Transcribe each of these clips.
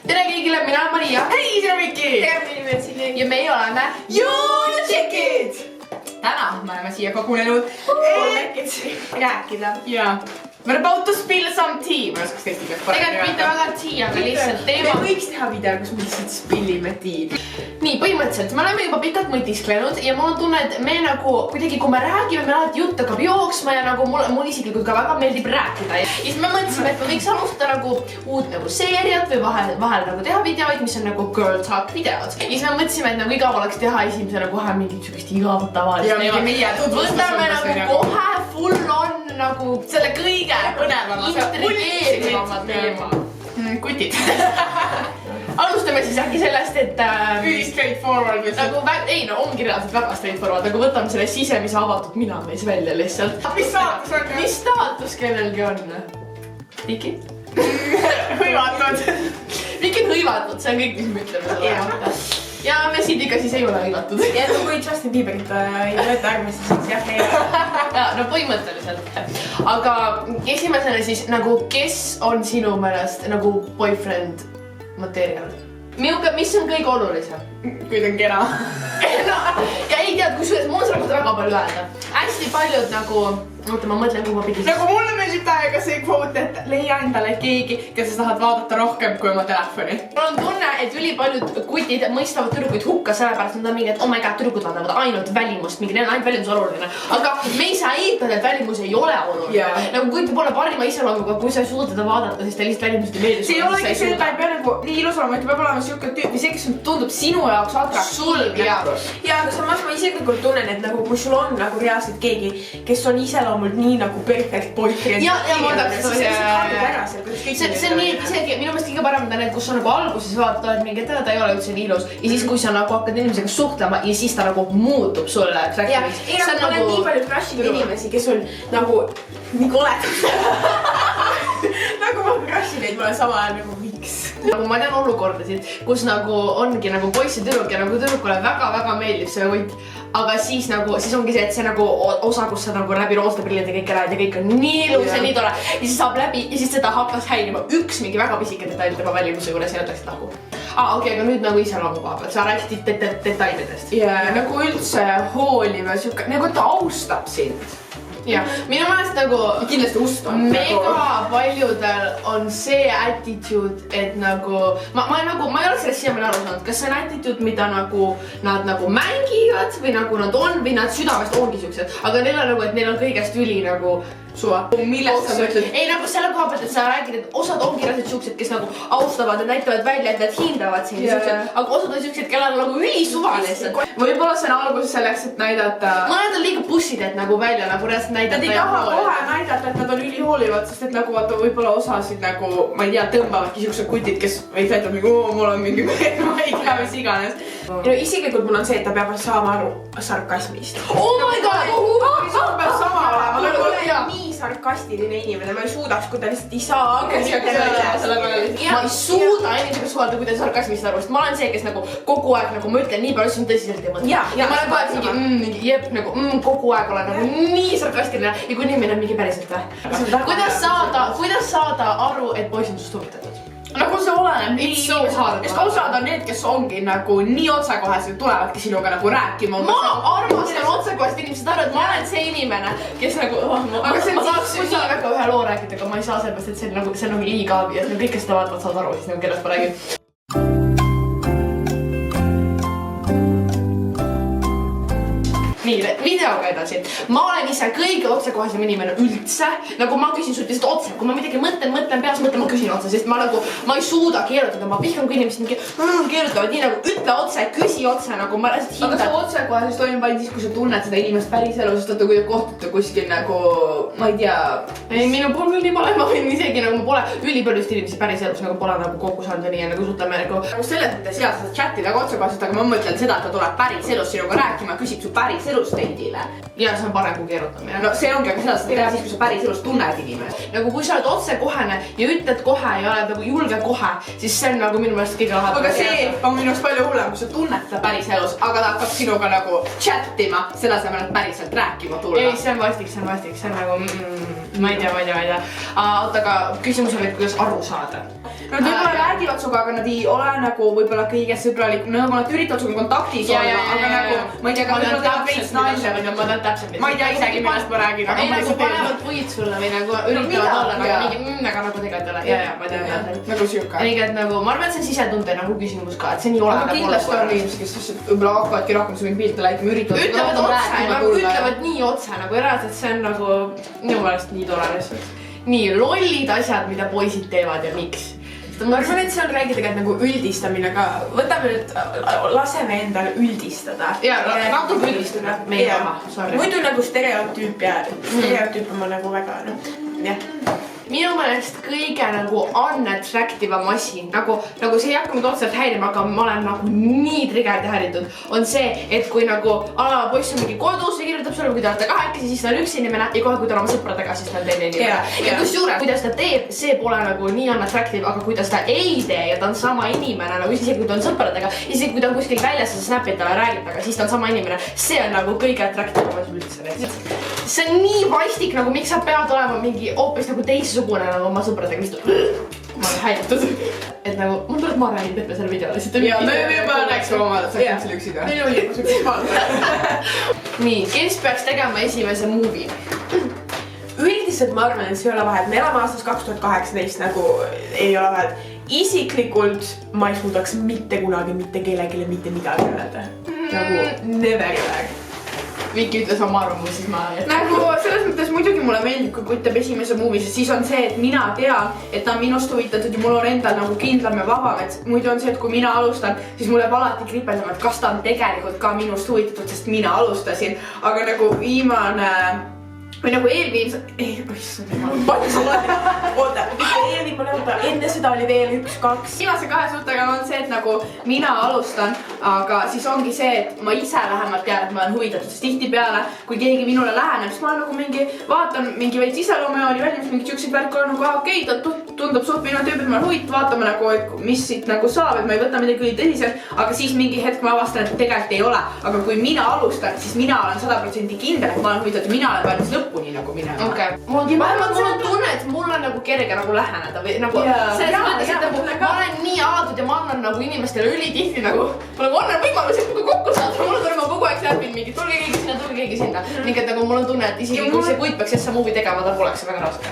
Tere kõigile, mina olen Maria. Hei, see on Viki! Ja meie oleme Jõulutšekid! Täna me oleme siia kogunenud rääkida. Jaa. We're about to spill some tea. Ma oskaks teist igast parem tegelikult mitte väga tea, aga lihtsalt teema. Me võiks teha video, kus me lihtsalt spillime tea. Nii, põhimõtteliselt me oleme juba pikalt mõtisklenud ja mul on tunne, et me nagu kuidagi, kui me räägime, me alati jutt hakkab jooksma ja nagu mul isiklikult ka väga meeldib rääkida. Ja siis me mõtlesime, et me võiks alustada nagu uut nagu seeriat või vahel nagu teha videoid, mis on nagu girl talk videod. Ja siis me mõtlesime, et nagu igav oleks teha esimesena kohe mingit sükest igavat tavalist. Võtame nagu kohe full on nagu selle kõige intrigeerivamad teema. Kutid. Alustame siis äkki sellest, et straightforward. nagu ei no ongi reaalselt väga straightforward, nagu võtame selle sisemise avatud minamees välja lihtsalt. Mis staatus on? Mis staatus kellelgi on? Viki? Hõivatud. Viki on hõivatud, see on kõik, mis me ütleme selle kohta. Ja me siit ikka siis ei ole hõivatud. Ja kui Justin Bieberit ei võeta arvesse, siis jah, ei ole. Ja, no põhimõtteliselt. Aga esimesena siis nagu, kes on sinu meelest nagu boyfriend material? Mis on kõige olulisem? Kui ta on kena. Ja ei tead, kusjuures mul on selle kohta väga palju öelda. Hästi paljud nagu, oota ma mõtlen, kuhu ma pidin. Nagu mulle meeldib täiega see quote, et leia endale keegi, kes sa tahad vaadata rohkem kui oma telefoni. Mul on tunne, et ülipaljud kutid mõistavad tüdrukuid hukka sellepärast, nad on mingi, et oh my god, tüdrukud vaatavad ainult välimust, mingi neil on ainult välimus oluline. Aga me ei saa eitada, et välimus ei ole oluline. Nagu kui ta pole parima iseloomuga, kui sa ei suuda teda vaadata, siis ta lihtsalt välimused ei meeldi. See ei olegi see, ta ei pea nagu nii ilus olema, et ta peab olema siuke tüüp, see, kes tundub sinu jaoks atraktiivne. Ja aga samas ma isiklikult tunnen, et nagu kui sul on nagu reaalselt keegi, kes on iseloomult nii nagu perfect boyfriend. Ja ma täpselt see on nii, et isegi minu meelest kõige parem on need, kus sa nagu alguses vaatad, et mingi, et ta ei ole üldse nii ilus. Ja siis, kui sa nagu hakkad inimesega suhtlema ja siis ta nagu muutub sulle. Ja ma olen nii palju crushinud inimesi, kes on nagu nii koledad. Nagu ma crushin neid, ma olen sama ajal nagu miks. Nagu ma tean olukordasid, kus nagu ongi nagu poiss ja tüdruk ja nagu tüdrukule väga-väga meeldib see võit. Aga siis ongi see, et see nagu osa, kus sa nagu läbi roosade prillid ja kõike lähed ja kõik on nii ilus ja nii tore. Ja siis saab läbi ja siis seda hakkas häirima üks mingi väga pisike detail tema välimuse juures ja jätaksid lahku. Okei, aga nüüd nagu iseloomu koha pealt, sa rääkisid detailidest. Ja nagu üldse hooliva siuke, nagu ta austab sind. Ja, minu meelest nagu kindlasti ustab. Mega paljudel on see attitude, et nagu ma ei ole sellest siiamaani aru saanud, kas see on attitude, mida nagu nad nagu mängivad või nagu nad on või nad südamest ongi siuksed, aga neil on nagu, et neil on kõigest üli nagu suva. Millest sa mõtled? Ei nagu selle koha pealt, et sa räägid, et osad ongi rased siuksed, kes nagu austavad ja näitavad välja, et nad hindavad sind siuksed, aga osad on siuksed, kellel on nagu üli suva lihtsalt. Võib-olla see on alguses selleks, et näidata. Mõned on liiga pussideed nagu välja, nagu reaalselt näidata. Nad ei taha kohe näidata, et nad on ülihoolivad, sest et nagu vaata võib-olla osasid nagu, ma ei tea, tõmbavadki siuksed kutid, kes võiks näidata mingi, mul on mingi mehed, ma ei tea, mis iganes. No isiklikult mul on see, et ta peab saama aru sarkasmist. Oh my god! See peab sama olema. Ma olen nii sarkastiline inimene, ma ei suudaks, kui ta lihtsalt ei saa. Ma ei suuda inimesega suhelda, kui ta sarkasmist aru, sest ma olen see, kes nagu kogu aeg nagu ma ütlen nii palju, siis on tõsiselt ei mõtle. Ja ma olen kogu aeg mingi jep, nagu kogu aeg olen nagu nii sarkastiline ja kui inimene on mingi päriselt või. Kuidas saada aru, et poiss on sust huvitatud? Nagu see oleneb It's so hard. Kes osad on need, kes ongi nagu nii otsekohesed, tulevadki sinuga nagu rääkima. Ma armastan otsekohest inimesed aru, et ma olen see inimene, kes nagu ma tahaks nii väga ühe loo rääkida, aga ma ei saa sellepärast, et see on nagu liiga ja kõik, kes seda vaatavad, saavad aru, siis nagu kellest ma räägin. Nii, videoga edasi. Ma olen ise kõige otsekohesem inimene üldse. Nagu ma küsin sult lihtsalt otse. Kui ma midagi mõtlen peas, ma küsin otse, sest ma ei suuda keerutada. Ma vihkan, kui inimesed keerutavad nii nagu ütle otse, küsi otse, nagu ma lihtsalt hindan. Aga see otsekohesus toimub vaid siis, kui sa tunned seda inimest päris elu, sest kui te kohtute kuskil nagu, ma ei tea. Ei, minu puhul küll nii pole, ma võin isegi nagu ma pole ülipõrdust inimesi päris elus nagu pole nagu kokku saanud ja nii nagu suhtleme nagu. Selles mõttes jah, sa chati väga otsekoheselt, aga ma mõtlen seda, et ta tuleb päris elus sinuga rääkima, küsib su päris elu elus date'ile. Ja see on parem kui keerutamine. No see ongi, aga seda saad teha siis, kui sa päris elus tunned inimest. Nagu kui sa oled otsekohene ja ütled kohe ja oled nagu julge kohe, siis see on nagu minu meelest kõige lahedam. Aga see on minu arust palju hullem, kui sa tunned seda päris elus, aga ta hakkab sinuga nagu chattima, selle asemel, et päriselt rääkima tulla. Ei, see on vastik, see on nagu ma ei tea. Oota, aga küsimus oli, kuidas aru saada. Nad võib-olla räägivad suga, aga nad ei ole nagu võib-olla kõige sõbralik, nagu nad üritavad suga kontaktis olla, aga nagu ma ei tea, ka võib-olla teavad veits naise või ma tean täpselt. Ma ei tea isegi, millest ma räägin, aga ma nagu panevad puid sulle või nagu üritavad olla nagu mingi, aga nagu tegelikult ole. Ja, ma tean. Nagu siuka. Ega nagu, ma arvan, et see on sisetunde nagu küsimus ka, et see nii oleneb. Aga kindlasti on inimesed, kes võib-olla hakkavadki rohkem su mingi pilte läikima, ütlevad nii otse, nagu reaalselt see on nagu minu meelest nii tore lihtsalt. Nii lollid asjad, mida poisid teevad ja miks. Ma arvan, et see on räägi tegelikult nagu üldistamine, aga võtame nüüd, laseme endale üldistada. Ja, natuke üldistada. Muidu nagu stereotüüp on nagu väga, jah. Minu meelest kõige nagu unattractivam asi, nagu see ei hakka mind otseselt häirima, aga ma olen nagu nii triggerid ja häiritud, on see, et kui nagu poiss on mingi kodus ja kirjutab sulle, kui te olete kahekesi, siis ta on üks inimene ja kohe, kui ta on oma sõpradega, siis ta on teine inimene. Ja kusjuures, kuidas ta teeb, see pole nagu nii unattractive, aga kui ta seda ei tee ja ta on sama inimene, nagu isegi kui ta on sõpradega, isegi kui ta on kuskil väljas ja sa snapid talle räägid taga, siis ta on sama inimene, see on nagu kõige attractivam üldse. See on nii vastik, nagu miks sa pead olema mingi hoopis nagu teissugune nagu oma sõpradega, mis ma olen häiritud. Et nagu, mul tuleb ma räägin tepe selle video lihtsalt. Ja me juba rääksime omad, et sa kindlasti üksida. Meil oli juba süksima. Nii, kes peaks tegema esimese movie? Üldiselt ma arvan, et see ei ole vahet. Me elame aastas 2018 nagu ei ole vahet. Isiklikult ma ei suudaks mitte kunagi mitte kellelegi mitte midagi öelda. Nagu never. Viki ütles oma arvamus, siis ma... Nagu selles mõttes muidugi mulle meeldib, kui kutt teeb esimese movie, siis on see, et mina tean, et ta on minust huvitatud ja mul on endal nagu kindlam ja vabam, et muidu on see, et kui mina alustan, siis mul jääb alati kripeldama, et kas ta on tegelikult ka minust huvitatud, sest mina alustasin, aga nagu viimane... Või nagu enne seda oli veel 1-2. Viimase 2 suhtega on see, et nagu mina alustan, aga siis ongi see, et ma ise vähemalt tean, et ma olen huvitatud, sest tihtipeale, kui keegi minule läheneb, siis ma nagu mingi vaatan mingi veits iseloomujooni välja, mis mingi tšüksid värk on nagu okei, ta tundub suht minu tüüp, et ma olen huvitatud, vaatame nagu, et mis siit nagu saab, et ma ei võta midagi tõsiselt, aga siis mingi hetk ma avastan, et tegelikult ei ole. Aga kui mina alustan, siis mina olen 100% kindel, et ma olen huvitatud, mina olen valmis lõpuni nagu minema. Okay. Mul on tunne, et mul on nagu kerge nagu läheneda või nagu selles mõttes, et nagu ma olen nii avatud ja ma annan nagu inimestele ülitihti nagu ma nagu annan võimalus, et kui kokku saada, mul on ma kogu aeg läpin mingi tulge keegi sinna. Ning et nagu mul on tunne, et isegi kui see kuit peaks jessa movie tegema, ta poleks väga raske.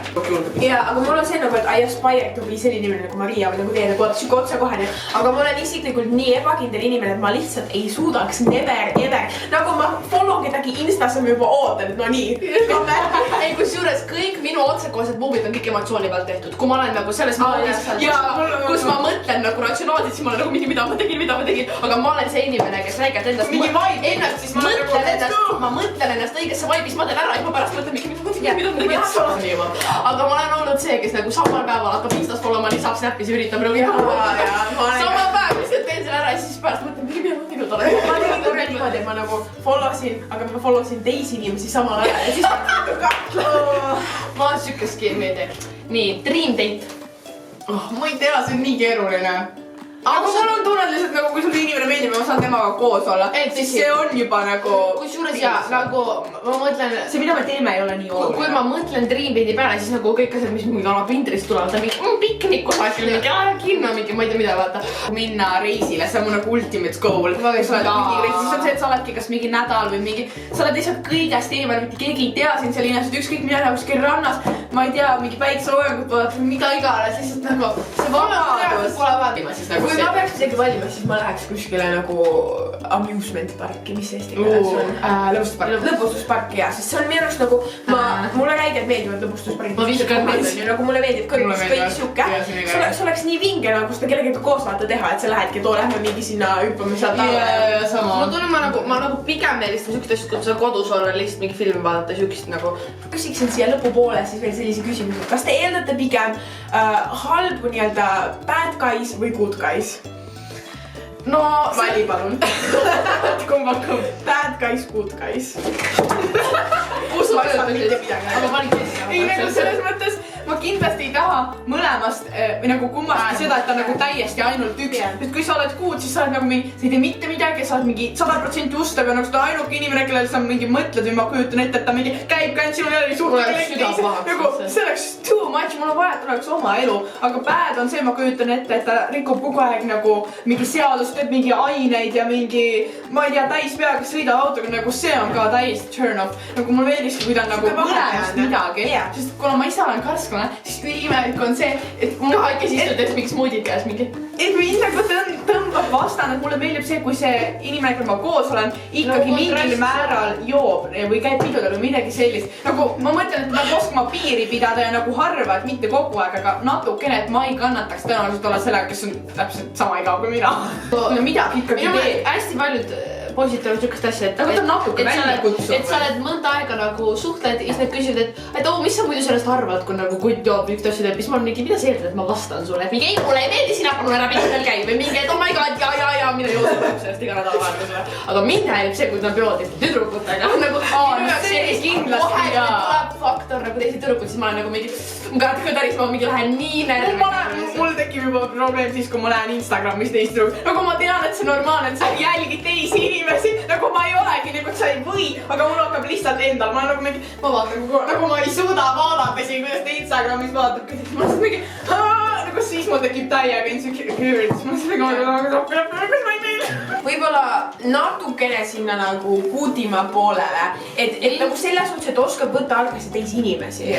Ja, aga mul on see nagu, et I aspire to be selline inimene nagu Maria või nagu teie nagu siuke otsekohane. Aga ma olen isiklikult nii ebakindel inimene, et ma lihtsalt ei suudaks never, ever. Nagu ma follow kedagi Instas ja ma juba ootan, et no nii. Ei, kusjuures kõik minu otsekohased movie'd on kõik emotsiooni pealt tehtud. Kui ma olen nagu selles moodis, kus ma mõtlen nagu ratsionaalselt, siis ma olen nagu mingi mida ma tegin. Aga ma olen see inimene, kes räägib endast. Mingi vibe ennast, siis ma mõtlen ennast õigesse vibe'is, ma teen ära ja ma pärast mõtlen mingi mida ma tegin. Aga ma olen olnud see, kes nagu samal päeval hakkab Instas followma, lisab snapis ja üritab nagu sama päev lihtsalt teen selle ära ja siis pärast mõtlen mingi mida ma teinud olen. Ma tegin korra niimoodi, et ma nagu followsin teisi inimesi samal ajal ja siis ma sükke skeemi ei tee. Nii, dream date. Ma ei tea, see on nii keeruline. Aga mul on tunned lihtsalt nagu, kui sul inimene meeldib ja ma saan temaga koos olla, siis see on juba nagu... Kusjuures ja, nagu ma mõtlen... See, mida me teeme, ei ole nii oluline. Kui ma mõtlen dream date'i peale, siis nagu kõik asjad, mis mingi ala Pinterest tulevad, on mingi piknik kusagil, mingi kinno, mingi ma ei tea mida vaata. Minna reisile, see on mu nagu ultimate goal. Siis on see, et sa oledki kas mingi nädal või mingi... Sa oled lihtsalt kõigest eemal, mitte keegi ei tea sind seal inimesed, ükskõik mida näha kuskil rannas, ma ei tea, mingi päikseloojangut vaadata, mida iganes, lihtsalt nagu... See vabadus pole vabadus. Kui ma peaks isegi valima, siis ma läheks kuskile nagu amusement parki, mis eesti keeles on? Lõbustuspark, jah, sest see on minu arust nagu, mulle räigelt meeldivad lõbustuspargid. Ma viskan meeldi, nagu mulle meeldib kõik siuke. See oleks nii vinge nagu seda kellegagi koos vaata teha, et sa lähedki, too lähme mingi sinna hüppame sealt alla. Ma tunnen, ma nagu pigem meelistan siukest asjad, kui sa kodus olla lihtsalt mingi filmi vaadata, siukest nagu... Küsiksin siia lõpupoole siis veel sellise küsimuse. Kas te eeldate pigem halbu nii-öelda bad guys või good guys? no vali palun. kumb hakkab? Bad guys, good guys. Ma ei saa mitte midagi. Aga vali kes. Ei, nagu selles mõttes ma kindlasti ei taha mõlemast või nagu kummastki seda, et ta nagu täiesti ainult üks. Sest kui sa oled good, siis sa oled nagu mingi, sa ei tee mitte midagi, sa oled mingi 100% ustav ja nagu seda ainuke inimene, kellel sa mingi mõtled või ma kujutan ette, et ta mingi käib sinul jälle nagu see oleks too much, mul on vaja, et oleks oma elu. Aga bad on see, ma kujutan ette, et ta rikub kogu aeg nagu mingi seadust, teeb mingi aineid ja mingi, ma ei tea, täis peaga sõida autoga, nagu see on ka täiesti turn off. Nagu mul meeldiski, kui ta on nagu mõlemast midagi. Sest kuna ma ise olen karskune, siis ülimelik on see, et mul kahekesi istudes mingi smuudid käes mingi. Et mind nagu tõmbab vastaan, et mulle meeldib see, kui see inimene, kui ma koos olen, ikkagi mingil määral joob või käib pidudel või midagi sellist. Nagu ma mõtlen, et ma peab oskama piiri pidada ja nagu harva, et mitte kogu aeg, aga natukene, et ma ei kannataks tõenäoliselt olla sellega, kes on täpselt sama igav kui mina. No midagi ikkagi teeb. Hästi paljud poisid teevad sükast asja, et aga ta on natuke välja kutsuv. Et sa oled mõnda aega nagu suhtled ja siis need küsivad, et mis sa muidu sellest arvad, kui nagu kutt joob üks asju teeb, siis ma olen mingi, mida sa eeldad, et ma vastan sulle, et mingi ei, mulle ei meeldi sina, palun ära pidudel käib või mingi, et oh my god, ja, mida joosib sellest iga nädalavahetusele. Aga mind häirib see, kui ta peod tüdrukutega nagu see kindlasti ja tuleb faktor nagu teisi tüdrukud, siis ma olen nagu mingi, ma kartan täris, ma mingi lähen nii närvi. Mul tekib juba probleem siis, kui ma lähen Instagramis teist tüdrukud. Nagu ma tean, et see on normaalne, et sa jälgid teisi inimesi, nagu ma ei olegi, nagu sa ei või, aga mul hakkab lihtsalt endal, ma nagu mingi, ma vaatan, nagu ma ei suuda vaadata siin, kuidas ta Instagramis vaatab, ma olen mingi, nagu siis mul tekib täiega insecurities, ma olen kas ma ei meeldi. Võib-olla natukene sinna nagu kuudima poolele, et nagu selles suhtes, et oskab võtta arvesse teisi inimesi.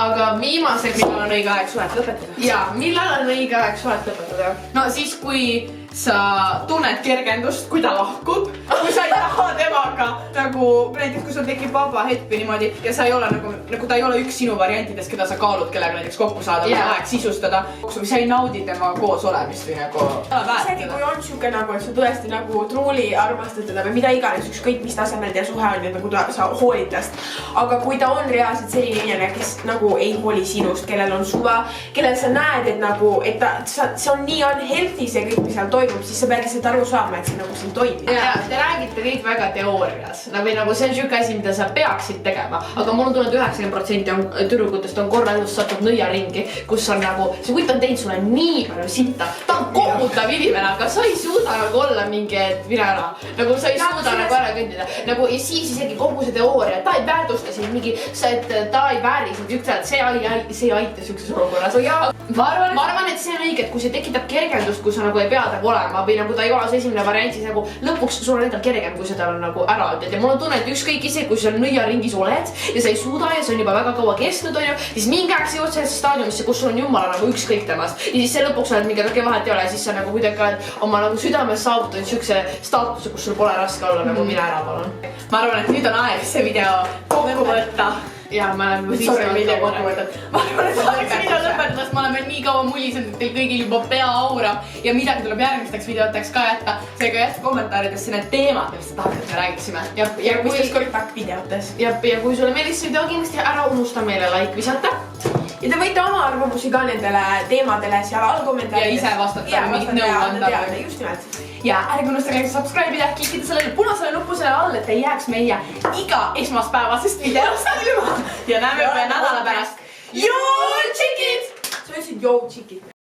Aga viimaseks... Millal on õige aeg suhet lõpetada? Jaa, millal on õige aeg suhet lõpetada? No siis, kui sa tunned kergendust, kui ta lahkub, kui sa ei taha temaga nagu, näiteks kui sul tekib vaba hetk või niimoodi ja sa ei ole nagu ta ei ole üks sinu variantidest, keda sa kaalud, kellega näiteks kokku saada või aeg sisustada, või sa ei naudi tema koos olemist või nagu isegi kui on siuke nagu, et sa tõesti nagu truuli armastad teda või mida iganes, ükskõik mis tasemel teie suhe on ja nagu sa hoolid tast. Aga kui ta on reaalselt selline inimene, kes nagu ei hooli sinust, kellel on suva, kellel sa näed, et nagu, et see on nii unhealthy see kõik, mis seal toimub, siis sa pead lihtsalt aru saama, et see nagu siin toimib. Ja, te räägite kõik väga teoorias. Või nagu see on siuke asi, mida sa peaksid tegema. Aga mul on tunnud 90% tüdrukutest on korra elus satud nõiaringi, kus on nagu, see kutt on teinud sulle nii palju sitta. Ta on kohutav inimene, aga sa ei suuda nagu olla mingi, et mine ära. Nagu sa ei suuda nagu ära kõndida. Nagu ja siis isegi kogu see teooria, ta ei väärtusta sind mingi, et ta ei vääri sind ükselt, see ei aita siukses olukorras. Ma arvan, et see on õige, et kui see tekitab kergendust, kui sa nagu ei pea olema või nagu ta ei ole see esimene variant, siis nagu lõpuks sul on endal kergem, kui seda on nagu ära ütled. Ja mul on tunne, et ükskõik ise, kui sa nõiaringis oled ja sa ei suuda ja see on juba väga kaua kestnud, siis mingi aeg sa jõud sellesse staadiumisse, kus sul on jumala nagu ükskõik temast. Ja siis see lõpuks oled mingi okei, vahet ei ole, siis sa nagu kuidagi oled oma nagu südames saavutanud siukse staatuse, kus sul pole raske olla, nagu mine ära palun. Ma arvan, et nüüd on aeg see video kokku võtta. Ja ma olen video kokku võtad. Ma arvan, et oleks video lõpetades, ma olen veel nii kaua mullisenud, et teil kõigil juba pea aurab ja midagi tuleb järgmisteks videoteks ka jätta. Seega jätta kommentaaridesse need teemad, mis te tahate, et me räägiksime. Ja kui kõik videotes. Ja kui sulle meeldis video, kindlasti ära unusta meile like visata. Ja te võite oma arvamusi ka nendele teemadele seal all kommentaarides. Ja ise vastata mingit nõu anda. Just nimelt. Ja ärge unustage subscribe'ida, klikkida sellele punasele nuppu selle all, et ei jääks meie iga esmaspäevasest videost ilma. Ja näeme juba nädala pärast. Yo, tšikid! Sa ütlesid yo, tšikid.